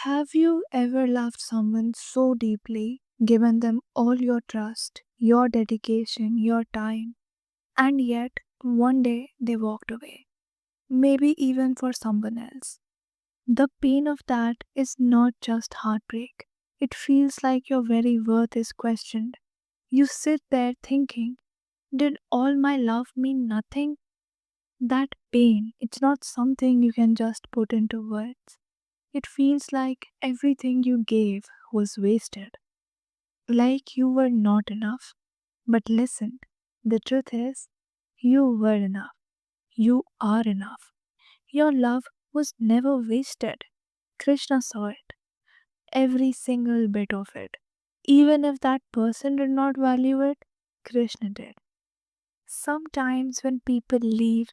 Have you ever loved someone so deeply, given them all your trust, your dedication, your time, and yet one day they walked away? Maybe even for someone else. The pain of that is not just heartbreak. It feels like your very worth is questioned. You sit there thinking, did all my love mean nothing? That pain, it's not something you can just put into words. It feels like everything you gave was wasted, like you were not enough. But listen, the truth is, you were enough. You are enough. Your love was never wasted. Krishna saw it, every single bit of it. Even if that person did not value it, Krishna did. Sometimes when people leave,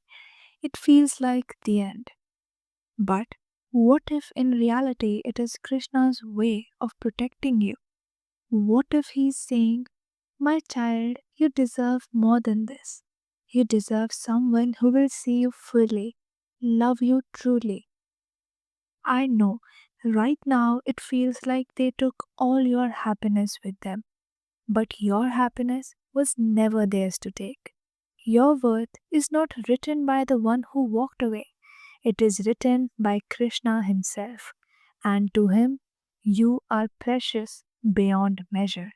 it feels like the end. But what if in reality it is Krishna's way of protecting you? What if he's saying, my child, you deserve more than this. You deserve someone who will see you fully, love you truly. I know, right now it feels like they took all your happiness with them, but your happiness was never theirs to take. Your worth is not written by the one who walked away, it is written by Krishna himself, and to him, you are precious beyond measure.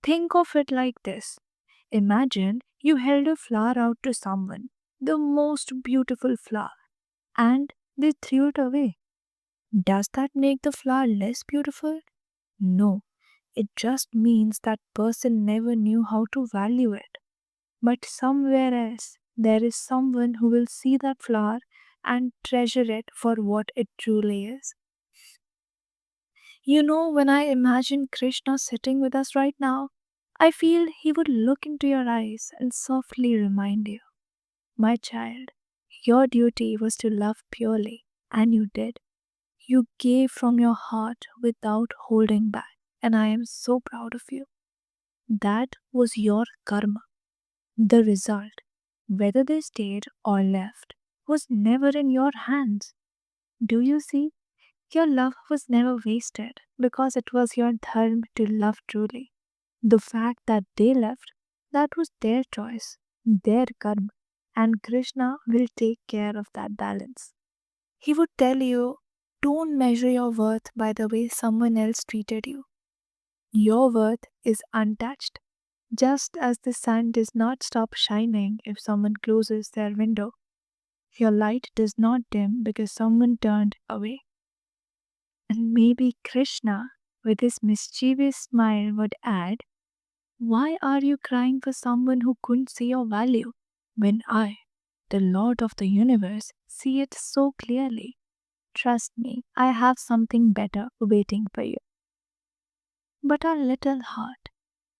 Think of it like this. Imagine you held a flower out to someone, the most beautiful flower, and they threw it away. Does that make the flower less beautiful? No, it just means that person never knew how to value it. But somewhere else, there is someone who will see that flower and treasure it for what it truly is. You know, when I imagine Krishna sitting with us right now, I feel he would look into your eyes and softly remind you, my child, your duty was to love purely, and you did. You gave from your heart without holding back, and I am so proud of you. That was your karma. The result, whether they stayed or left, was never in your hands. Do you see? Your love was never wasted because it was your dharma to love truly. The fact that they left, that was their choice, their karma, and Krishna will take care of that balance. He would tell you, don't measure your worth by the way someone else treated you. Your worth is untouched, just as the sun does not stop shining if someone closes their window. Your light does not dim because someone turned away. And maybe Krishna, with his mischievous smile, would add, why are you crying for someone who couldn't see your value when I, the Lord of the universe, see it so clearly? Trust me, I have something better waiting for you. But our little heart,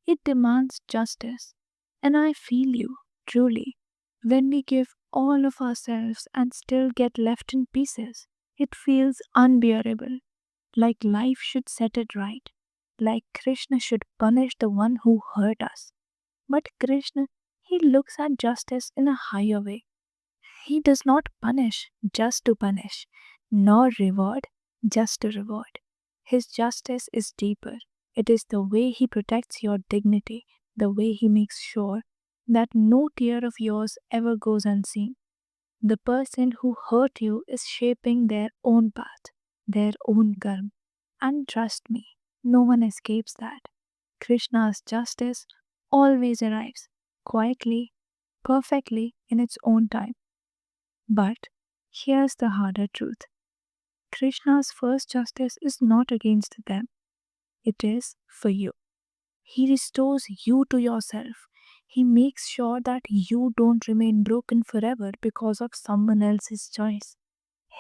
it demands justice. And I feel you, truly. When we give all of ourselves and still get left in pieces, it feels unbearable, like life should set it right, like Krishna should punish the one who hurt us. But Krishna, he looks at justice in a higher way. He does not punish just to punish, nor reward just to reward. His justice is deeper. It is the way he protects your dignity, the way he makes sure that no tear of yours ever goes unseen. The person who hurt you is shaping their own path, their own karma. And trust me, no one escapes that. Krishna's justice always arrives quietly, perfectly in its own time. But here's the harder truth. Krishna's first justice is not against them, it is for you. He restores you to yourself. He makes sure that you don't remain broken forever because of someone else's choice.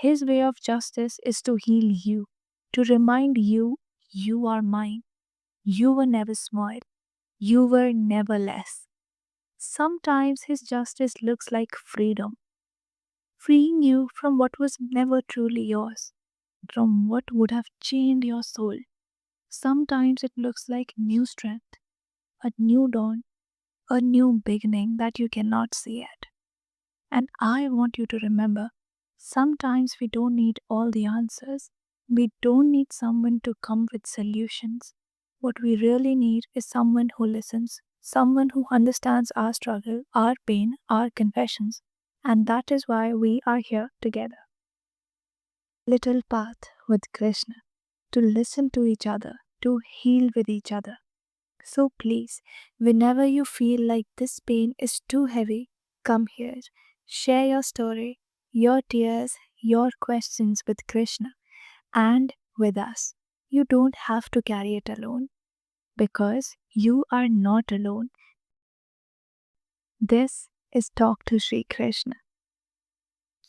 His way of justice is to heal you, to remind you you are mine. You were never small. You were never less. Sometimes his justice looks like freedom, freeing you from what was never truly yours, from what would have chained your soul. Sometimes it looks like new strength, a new dawn, a new beginning that you cannot see yet. And I want you to remember sometimes we don't need all the answers. We don't need someone to come with solutions. What we really need is someone who listens, someone who understands our struggle, our pain, our confessions. And that is why we are here together. Little path with Krishna, to listen to each other, to heal with each other. So please, whenever you feel like this pain is too heavy, come here. Share your story, your tears, your questions with Krishna and with us. You don't have to carry it alone because you are not alone. This is Talk to Sri Krishna.